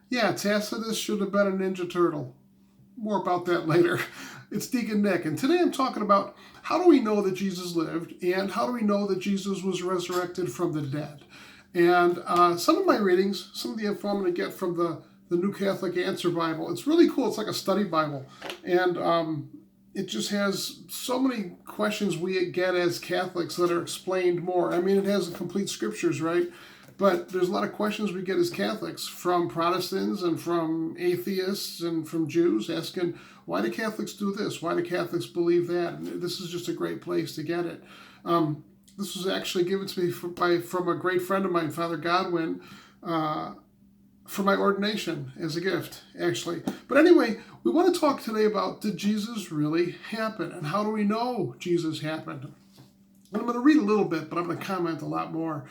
Yeah, Tacitus should have been a Ninja Turtle. More about that later. It's Deacon Nick, and today I'm talking about how do we know that Jesus lived, and how do we know that Jesus was resurrected from the dead. And some of my readings, some of the info I'm going to get from the New Catholic Answer Bible. It's really cool. It's like a study Bible, and it just has so many questions we get as Catholics that are explained more. I mean, it has the complete scriptures, right? But there's a lot of questions we get as Catholics from Protestants and from atheists and from Jews asking, why do Catholics do this? Why do Catholics believe that? And this is just a great place to get it. This was actually given to me from a great friend of mine, Father Godwin, for my ordination as a gift, actually. But anyway, we want to talk today about, did Jesus really happen? And how do we know Jesus happened? And I'm going to read a little bit, but I'm going to comment a lot more.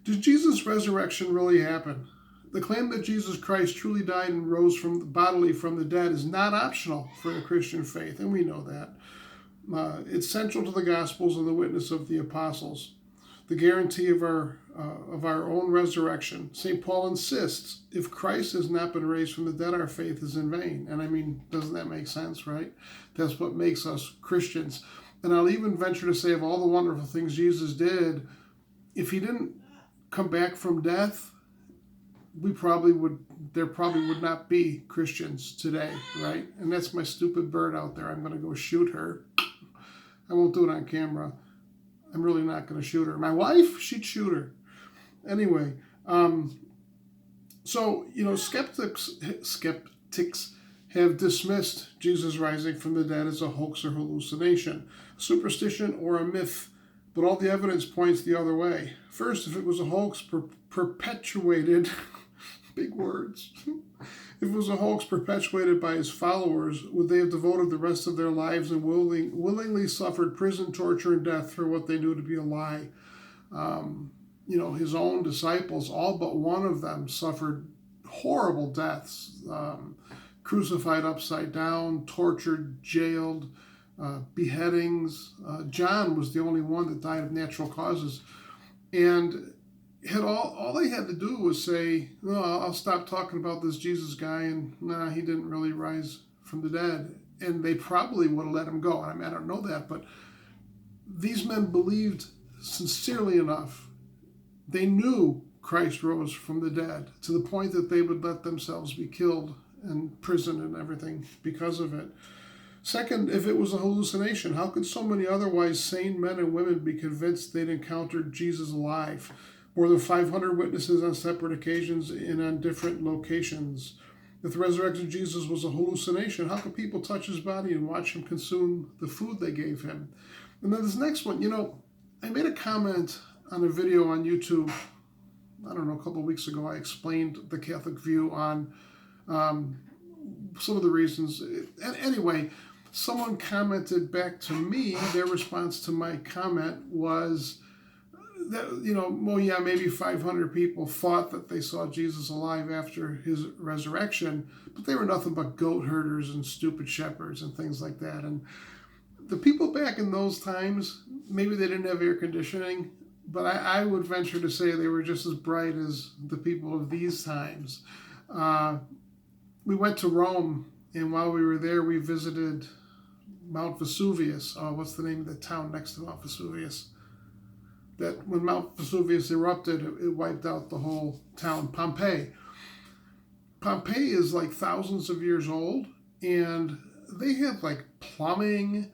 Did Jesus' resurrection really happen? The claim that Jesus Christ truly died and rose bodily from the dead is not optional for the Christian faith, and we know that. It's central to the Gospels and the witness of the apostles, the guarantee of our own resurrection. St. Paul insists, if Christ has not been raised from the dead, our faith is in vain. And I mean, doesn't that make sense, right? That's what makes us Christians. And I'll even venture to say, of all the wonderful things Jesus did, if he didn't come back from death, there probably would not be Christians today, right? And that's my stupid bird out there. I'm going to go shoot her. I won't do it on camera. I'm really not going to shoot her. My wife, she'd shoot her. Anyway, so, skeptics have dismissed Jesus rising from the dead as a hoax or hallucination, superstition, or a myth. But all the evidence points the other way. First, if it was a hoax perpetuated, big words, if it was a hoax perpetuated by his followers, would they have devoted the rest of their lives and willingly suffered prison, torture, and death for what they knew to be a lie? His own disciples, all but one of them, suffered horrible deaths, crucified upside down, tortured, jailed, beheadings. John was the only one that died of natural causes. And all they had to do was say, no, I'll stop talking about this Jesus guy, and he didn't really rise from the dead. And they probably would have let him go. I mean, I don't know that, but these men believed sincerely enough. They knew Christ rose from the dead to the point that they would let themselves be killed and imprisoned and everything because of it. Second, if it was a hallucination, how could so many otherwise sane men and women be convinced they'd encountered Jesus alive? More than 500 witnesses on separate occasions and on different locations. If the resurrected Jesus was a hallucination, how could people touch his body and watch him consume the food they gave him? And then this next one, I made a comment on a video on YouTube, I don't know, a couple of weeks ago. I explained the Catholic view on some of the reasons. And anyway, someone commented back to me, their response to my comment was that, maybe 500 people thought that they saw Jesus alive after his resurrection, but they were nothing but goat herders and stupid shepherds and things like that. And the people back in those times, maybe they didn't have air conditioning, but I would venture to say they were just as bright as the people of these times. We went to Rome, and while we were there, we visited Mount Vesuvius. What's the name of the town next to Mount Vesuvius? That when Mount Vesuvius erupted, it wiped out the whole town. Pompeii. Pompeii is like thousands of years old, and they have like plumbing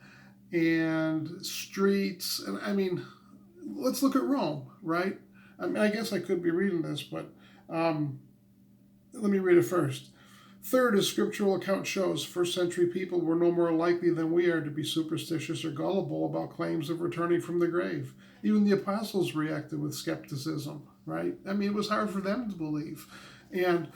and streets. And I mean, let's look at Rome, right? I mean, I guess I could be reading this, but let me read it first. Third, as scriptural account shows, first century people were no more likely than we are to be superstitious or gullible about claims of returning from the grave. Even the apostles reacted with skepticism, right? I mean, it was hard for them to believe. And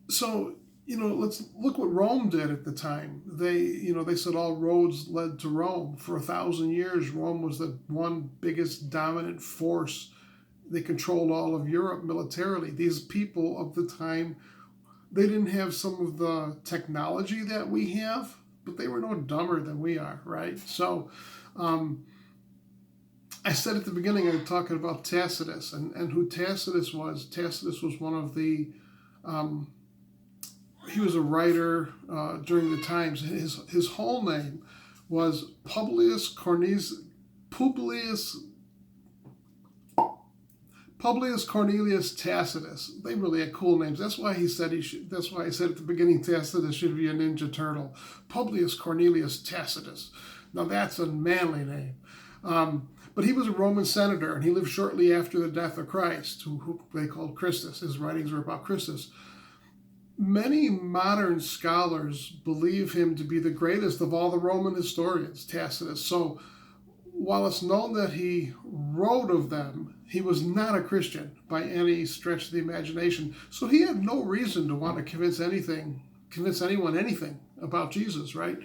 so, let's look what Rome did at the time. They said all roads led to Rome. For 1,000 years, Rome was the one biggest dominant force. They controlled all of Europe militarily. These people of the time, they didn't have some of the technology that we have, but they were no dumber than we are, right? So I said at the beginning, I'm talking about Tacitus, and who Tacitus was. Tacitus was one of the, he was a writer during the times. His whole name was Publius Cornelius Tacitus. They really had cool names. That's why he said That's why I said at the beginning Tacitus should be a Ninja Turtle. Publius Cornelius Tacitus. Now that's a manly name. But he was a Roman senator, and he lived shortly after the death of Christ, who they called Christus. His writings were about Christus. Many modern scholars believe him to be the greatest of all the Roman historians, Tacitus. So while it's known that he wrote of them, he was not a Christian by any stretch of the imagination. So he had no reason to want to convince anyone anything about Jesus, right?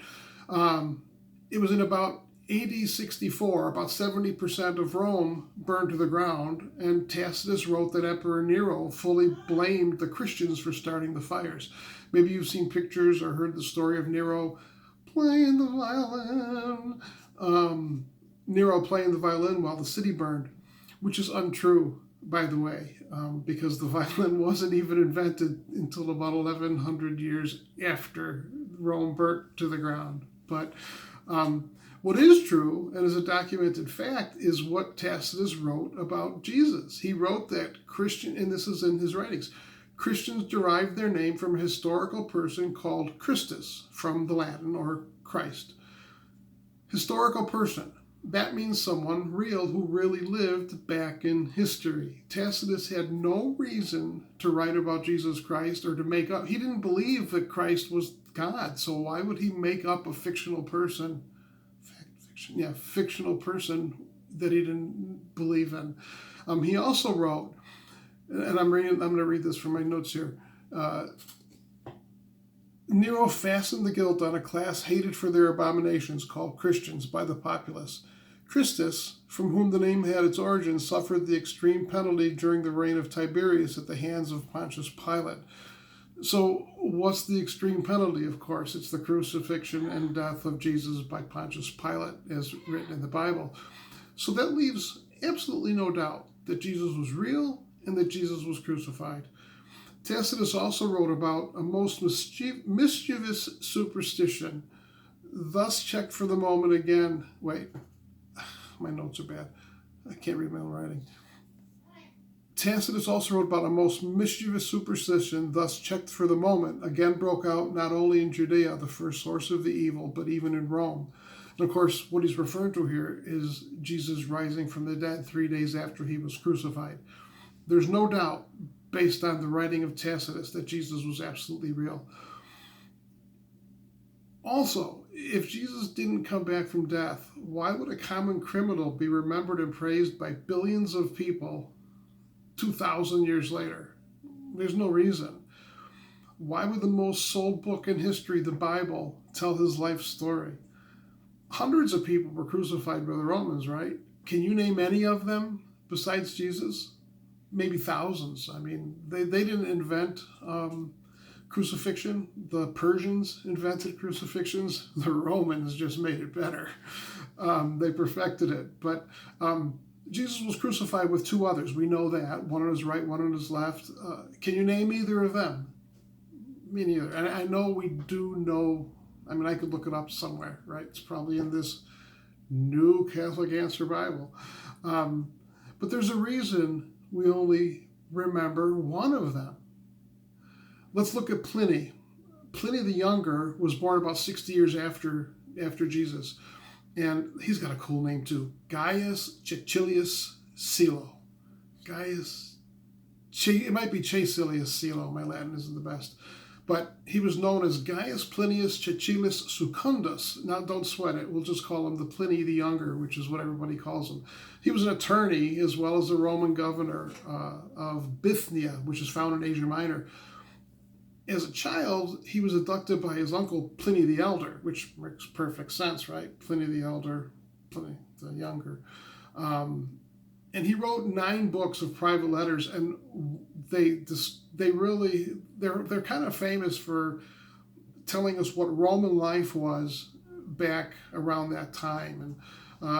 It was in about AD 64, about 70% of Rome burned to the ground, and Tacitus wrote that Emperor Nero fully blamed the Christians for starting the fires. Maybe you've seen pictures or heard the story of Nero playing the violin. Nero playing the violin while the city burned, which is untrue, by the way, because the violin wasn't even invented until about 1100 years after Rome burnt to the ground. But what is true, and is a documented fact, is what Tacitus wrote about Jesus. He wrote that and this is in his writings, Christians derived their name from a historical person called Christus, from the Latin, or Christ. Historical person. That means someone real who really lived back in history. Tacitus had no reason to write about Jesus Christ or to make up. He didn't believe that Christ was God, so why would he make up a fictional person? Fictional person that he didn't believe in. He also wrote, and I'm going to read this from my notes here. Nero fastened the guilt on a class hated for their abominations called Christians by the populace. Christus, from whom the name had its origin, suffered the extreme penalty during the reign of Tiberius at the hands of Pontius Pilate. So what's the extreme penalty? Of course, it's the crucifixion and death of Jesus by Pontius Pilate, as written in the Bible. So that leaves absolutely no doubt that Jesus was real and that Jesus was crucified. Tacitus also wrote about a most mischievous superstition, thus checked for the moment again. Wait, my notes are bad. I can't read my own writing. Tacitus also wrote about a most mischievous superstition, thus checked for the moment, again broke out not only in Judea, the first source of the evil, but even in Rome. And of course, what he's referring to here is Jesus rising from the dead 3 days after he was crucified. There's no doubt, based on the writing of Tacitus, that Jesus was absolutely real. Also, if Jesus didn't come back from death, why would a common criminal be remembered and praised by billions of people 2,000 years later? There's no reason. Why would the most sold book in history, the Bible, tell his life story? Hundreds of people were crucified by the Romans, right? Can you name any of them besides Jesus? Maybe thousands. I mean, they didn't invent crucifixion. The Persians invented crucifixions. The Romans just made it better. They perfected it. But Jesus was crucified with two others. We know that. One on his right, one on his left. Can you name either of them? Me neither. And I know we do know. I mean, I could look it up somewhere, right? It's probably in this New Catholic Answer Bible. But there's a reason we only remember one of them. Let's look at Pliny. Pliny the Younger was born about 60 years after Jesus. And he's got a cool name too. Gaius Caecilius Silo. It might be Caecilius Silo. My Latin isn't the best. But he was known as Gaius Plinius Caecilius Secundus. Now, don't sweat it. We'll just call him the Pliny the Younger, which is what everybody calls him. He was an attorney as well as a Roman governor of Bithynia, which is found in Asia Minor. As a child, he was abducted by his uncle Pliny the Elder, which makes perfect sense, right? Pliny the Elder, Pliny the Younger. And he wrote 9 books of private letters, and they're kind of famous for telling us what Roman life was back around that time.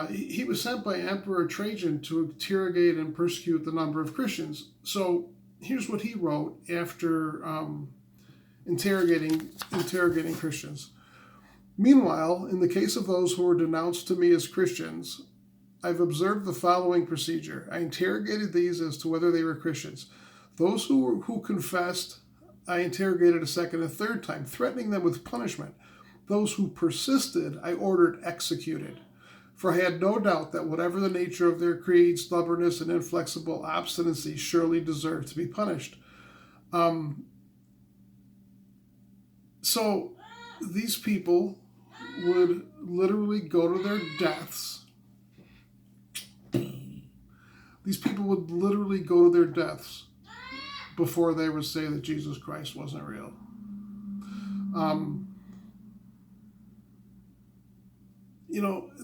He was sent by Emperor Trajan to interrogate and persecute the number of Christians. So here's what he wrote after interrogating Christians. Meanwhile, in the case of those who were denounced to me as Christians, I've observed the following procedure. I interrogated these as to whether they were Christians. Those who confessed, I interrogated a second and third time, threatening them with punishment. Those who persisted, I ordered executed. For I had no doubt that whatever the nature of their creed, stubbornness, and inflexible obstinacy surely deserved to be punished. So these people would literally go to their deaths. These people would literally go to their deaths before they would say that Jesus Christ wasn't real.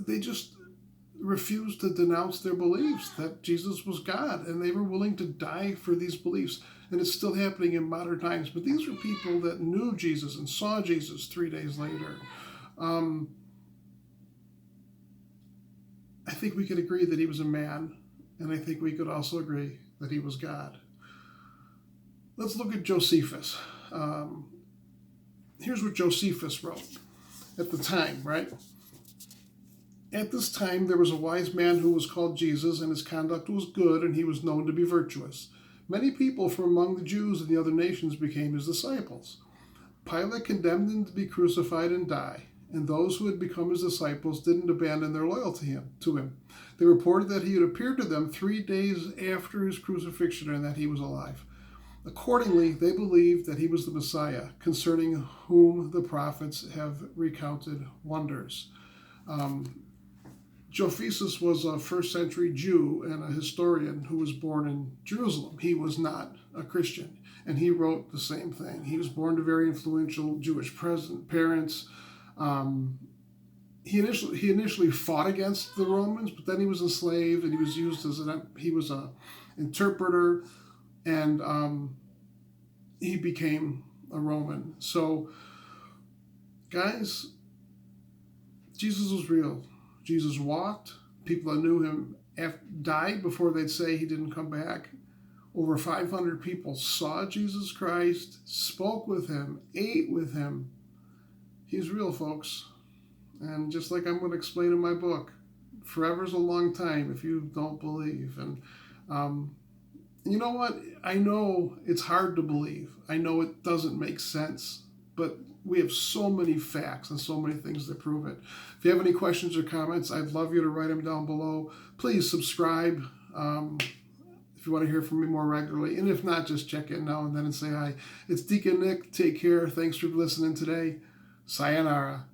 They just refused to denounce their beliefs that Jesus was God, and they were willing to die for these beliefs. And it's still happening in modern times. But these were people that knew Jesus and saw Jesus 3 days later. I think we could agree that he was a man, and I think we could also agree that he was God. Let's look at Josephus. Here's what Josephus wrote at the time, right? At this time, there was a wise man who was called Jesus, and his conduct was good, and he was known to be virtuous. Many people from among the Jews and the other nations became his disciples. Pilate condemned him to be crucified and die, and those who had become his disciples didn't abandon their loyalty to him. They reported that he had appeared to them 3 days after his crucifixion and that he was alive. Accordingly, they believed that he was the Messiah, concerning whom the prophets have recounted wonders. Josephus was a first-century Jew and a historian who was born in Jerusalem. He was not a Christian, and he wrote the same thing. He was born to very influential Jewish parents. He initially fought against the Romans, but then he was enslaved, and he was used as an interpreter, and he became a Roman. So, guys, Jesus was real. Jesus walked. People that knew him died before they'd say he didn't come back. Over 500 people saw Jesus Christ, spoke with him, ate with him. He's real, folks. And just like I'm going to explain in my book, forever's a long time if you don't believe. And you know what? I know it's hard to believe. I know it doesn't make sense. But we have so many facts and so many things that prove it. If you have any questions or comments, I'd love you to write them down below. Please subscribe if you want to hear from me more regularly. And if not, just check in now and then and say hi. It's Deacon Nick. Take care. Thanks for listening today. Sayonara.